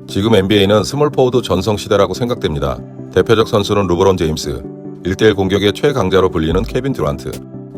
지금 NBA는 스몰 포워드 전성시대라고 생각됩니다. 대표적 선수는 르브론 제임스, 1대1 공격의 최강자로 불리는 케빈 듀란트,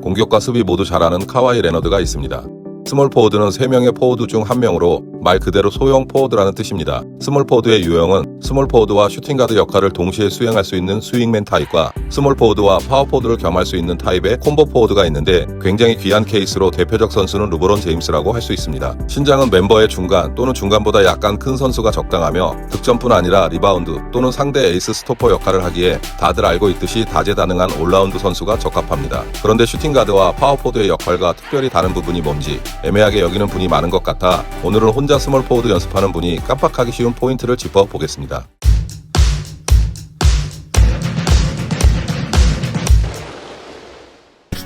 공격과 수비 모두 잘하는 카와이 레너드가 있습니다. 스몰 포워드는 3명의 포워드 중 1명으로 말 그대로 소형 포워드라는 뜻입니다. 스몰 포워드의 유형은 스몰 포워드와 슈팅가드 역할을 동시에 수행할 수 있는 스윙맨 타입과 스몰 포워드와 파워 포워드를 겸할 수 있는 타입의 콤보 포워드가 있는데 굉장히 귀한 케이스로 대표적 선수는 르브론 제임스라고 할 수 있습니다. 신장은 멤버의 중간 또는 중간보다 약간 큰 선수가 적당하며 득점뿐 아니라 리바운드 또는 상대 에이스 스토퍼 역할을 하기에 다들 알고 있듯이 다재다능한 올라운드 선수가 적합합니다. 그런데 슈팅가드와 파워 포워드의 역할과 특별히 다른 부분이 뭔지 애매하게 여기는 분이 많은 것 같아 오늘은 혼자 스몰 포워드 연습하는 분이 깜빡하기 쉬운 포인트를 짚어보겠습니다.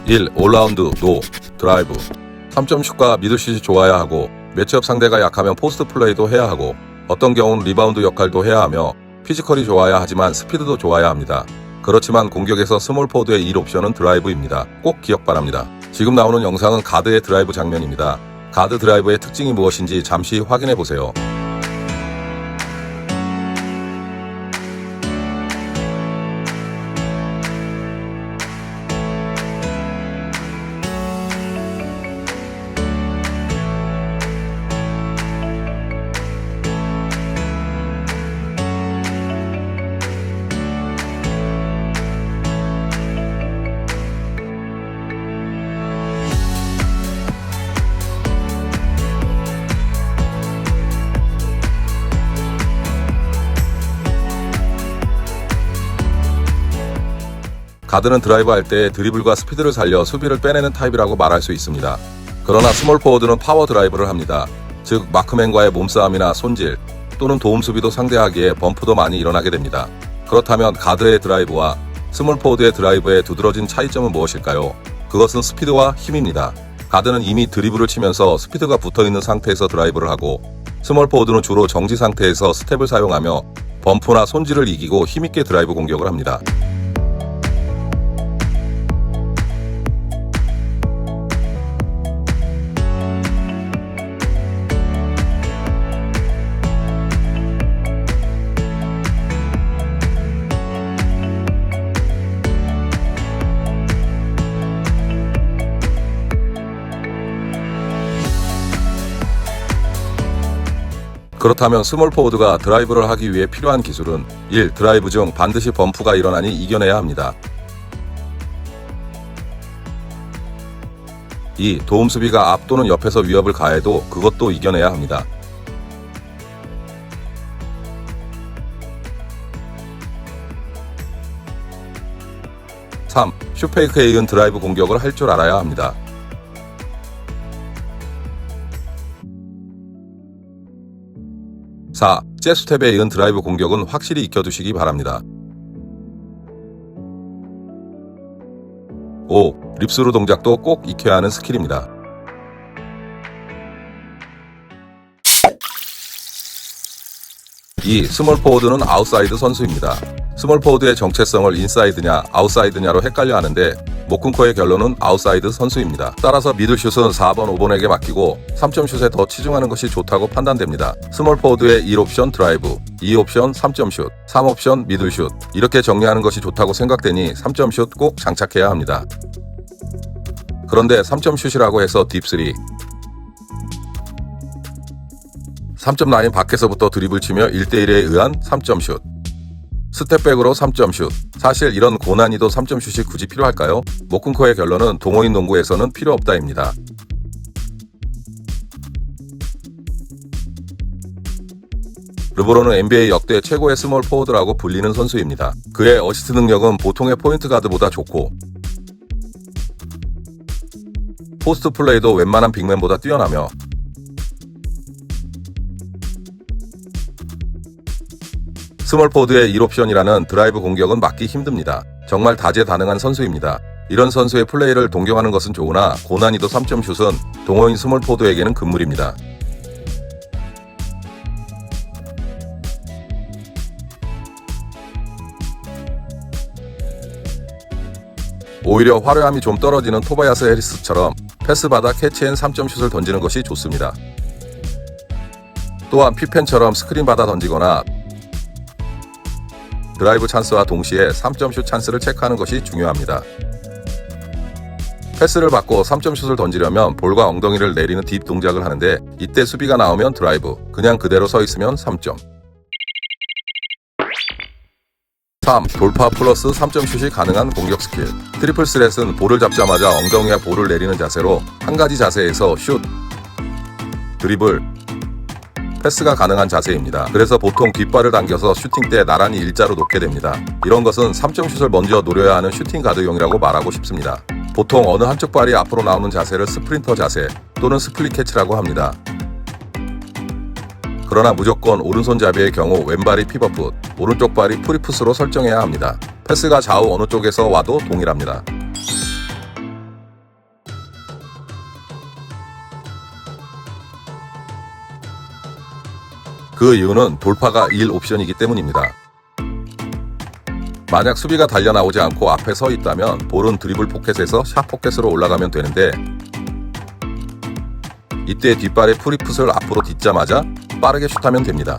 1. 올라운드, 노, 드라이브 3점슛과 미들슛이 좋아야 하고 매치업 상대가 약하면 포스트 플레이도 해야 하고 어떤 경우는 리바운드 역할도 해야 하며 피지컬이 좋아야 하지만 스피드도 좋아야 합니다. 그렇지만 공격에서 스몰 포워드의 1옵션은 드라이브입니다. 꼭 기억 바랍니다. 지금 나오는 영상은 가드의 드라이브 장면입니다. 가드 드라이브의 특징이 무엇인지 잠시 확인해 보세요. 가드는 드라이브 할 때 드리블과 스피드를 살려 수비를 빼내는 타입이라고 말할 수 있습니다. 그러나 스몰 포워드는 파워 드라이브를 합니다. 즉 마크맨과의 몸싸움이나 손질 또는 도움 수비도 상대하기에 범프도 많이 일어나게 됩니다. 그렇다면 가드의 드라이브와 스몰 포워드의 드라이브의 두드러진 차이점은 무엇일까요? 그것은 스피드와 힘입니다. 가드는 이미 드리블을 치면서 스피드가 붙어있는 상태에서 드라이브를 하고 스몰 포워드는 주로 정지 상태에서 스텝을 사용하며 범프나 손질을 이기고 힘있게 드라이브 공격을 합니다. 그렇다면 스몰 포워드가 드라이브를 하기 위해 필요한 기술은 1. 드라이브 중 반드시 범프가 일어나니 이겨내야 합니다. 2. 도움 수비가 앞 또는 옆에서 위협을 가해도 그것도 이겨내야 합니다. 3. 슛페이크에 이은 드라이브 공격을 할 줄 알아야 합니다. 4. 잽스텝에 이은 드라이브 공격은 확실히 익혀두시기 바랍니다. 5. 립스루 동작도 꼭 익혀야 하는 스킬입니다. 이 스몰 포워드는 아웃사이드 선수입니다. 스몰 포워드의 정체성을 인사이드냐 아웃사이드냐로 헷갈려 하는데 모쿤코의 결론은 아웃사이드 선수입니다. 따라서 미들슛은 4번, 5번에게 맡기고 3점슛에 더 치중하는 것이 좋다고 판단됩니다. 스몰 포워드의 1옵션 드라이브, 2옵션 3점슛, 3옵션 미들슛 이렇게 정리하는 것이 좋다고 생각되니 3점슛 꼭 장착해야 합니다. 그런데 3점슛이라고 해서 딥3 3점 라인 밖에서부터 드리블 치며 1대1에 의한 3점슛 스텝백으로 3점슛 사실 이런 고난이도 3점슛이 굳이 필요할까요? 모쿤코의 결론은 동호인 농구에서는 필요 없다입니다. 르브론은 NBA 역대 최고의 스몰 포워드라고 불리는 선수입니다. 그의 어시스트 능력은 보통의 포인트 가드보다 좋고 포스트 플레이도 웬만한 빅맨보다 뛰어나며 스몰 포워드의 1옵션이라는 드라이브 공격은 막기 힘듭니다. 정말 다재다능한 선수입니다. 이런 선수의 플레이를 동경하는 것은 좋으나 고난이도 3점슛은 동호인 스몰 포워드에게는 금물입니다. 오히려 화려함이 좀 떨어지는 토바야스 해리스처럼 패스받아 캐치앤 3점 슛을 던지는 것이 좋습니다. 또한 피펜처럼 스크린 받아 던지거나 드라이브 찬스와 동시에 3점 슛 찬스를 체크하는 것이 중요합니다. 패스를 받고 3점 슛을 던지려면 볼과 엉덩이를 내리는 딥 동작을 하는데 이때 수비가 나오면 드라이브, 그냥 그대로 서 있으면 3점. 3. 돌파 플러스 3점 슛이 가능한 공격 스킬. 트리플 스렛은 볼을 잡자마자 엉덩이와 볼을 내리는 자세로 한 가지 자세에서 슛, 드리블, 패스가 가능한 자세입니다. 그래서 보통 뒷발을 당겨서 슈팅 때 나란히 일자로 놓게 됩니다. 이런 것은 3점 슛을 먼저 노려야 하는 슈팅 가드용이라고 말하고 싶습니다. 보통 어느 한쪽 발이 앞으로 나오는 자세를 스프린터 자세 또는 스플릿 캐치라고 합니다. 그러나 무조건 오른손잡이의 경우 왼발이 피벗풋, 오른쪽 발이 프리풋으로 설정해야 합니다. 패스가 좌우 어느 쪽에서 와도 동일합니다. 그 이유는 돌파가 1 옵션이기 때문입니다. 만약 수비가 달려나오지 않고 앞에 서 있다면 볼은 드리블 포켓에서 샷 포켓으로 올라가면 되는데 이때 뒷발의 프리풋을 앞으로 딛자마자 빠르게 슛하면 됩니다.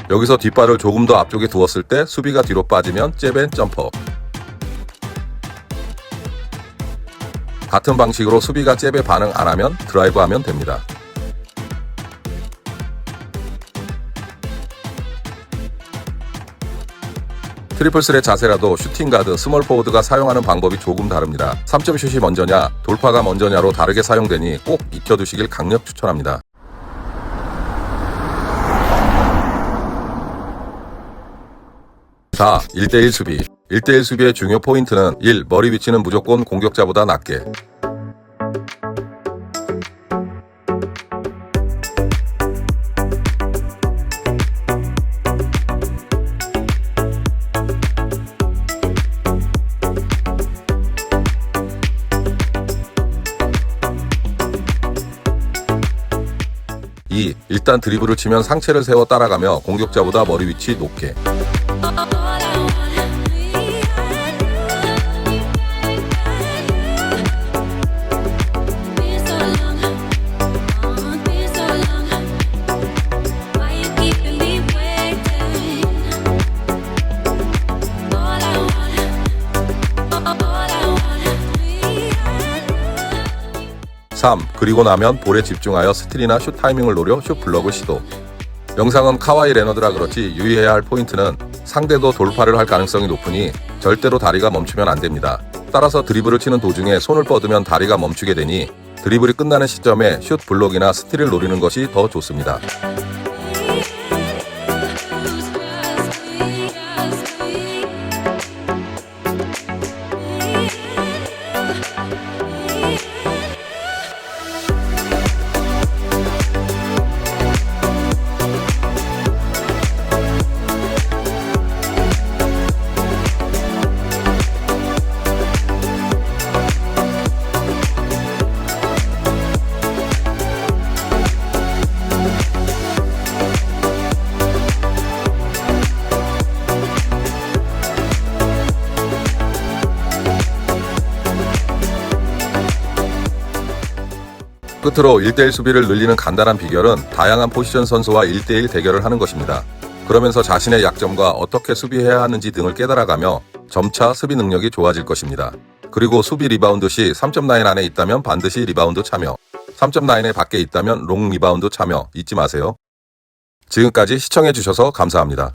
여기서 뒷발을 조금 더 앞쪽에 두었을 때 수비가 뒤로 빠지면 잽앤 점퍼. 같은 방식으로 수비가 잽에 반응 안 하면 드라이브 하면 됩니다. 트리플 스렛 자세라도 슈팅 가드, 스몰 포워드가 사용하는 방법이 조금 다릅니다. 3점 슛이 먼저냐, 돌파가 먼저냐로 다르게 사용되니 꼭 익혀두시길 강력 추천합니다. 4. 1대1 수비. 1대1 수비의 중요 포인트는 1. 머리 위치는 무조건 공격자보다 낮게. 일단 드리블을 치면 상체를 세워 따라가며 공격자보다 머리 위치 높게. 3. 그리고 나면 볼에 집중하여 스틸이나 슛 타이밍을 노려 슛 블럭을 시도. 영상은 카와이 레너드라 그렇지 유의해야 할 포인트는 상대도 돌파를 할 가능성이 높으니 절대로 다리가 멈추면 안 됩니다. 따라서 드리블을 치는 도중에 손을 뻗으면 다리가 멈추게 되니 드리블이 끝나는 시점에 슛 블록이나 스틸을 노리는 것이 더 좋습니다. 끝으로 1대1 수비를 늘리는 간단한 비결은 다양한 포지션 선수와 1대1 대결을 하는 것입니다. 그러면서 자신의 약점과 어떻게 수비해야 하는지 등을 깨달아가며 점차 수비 능력이 좋아질 것입니다. 그리고 수비 리바운드 시 3점 라인 안에 있다면 반드시 리바운드 참여, 3점 라인에 밖에 있다면 롱 리바운드 참여 잊지 마세요. 지금까지 시청해주셔서 감사합니다.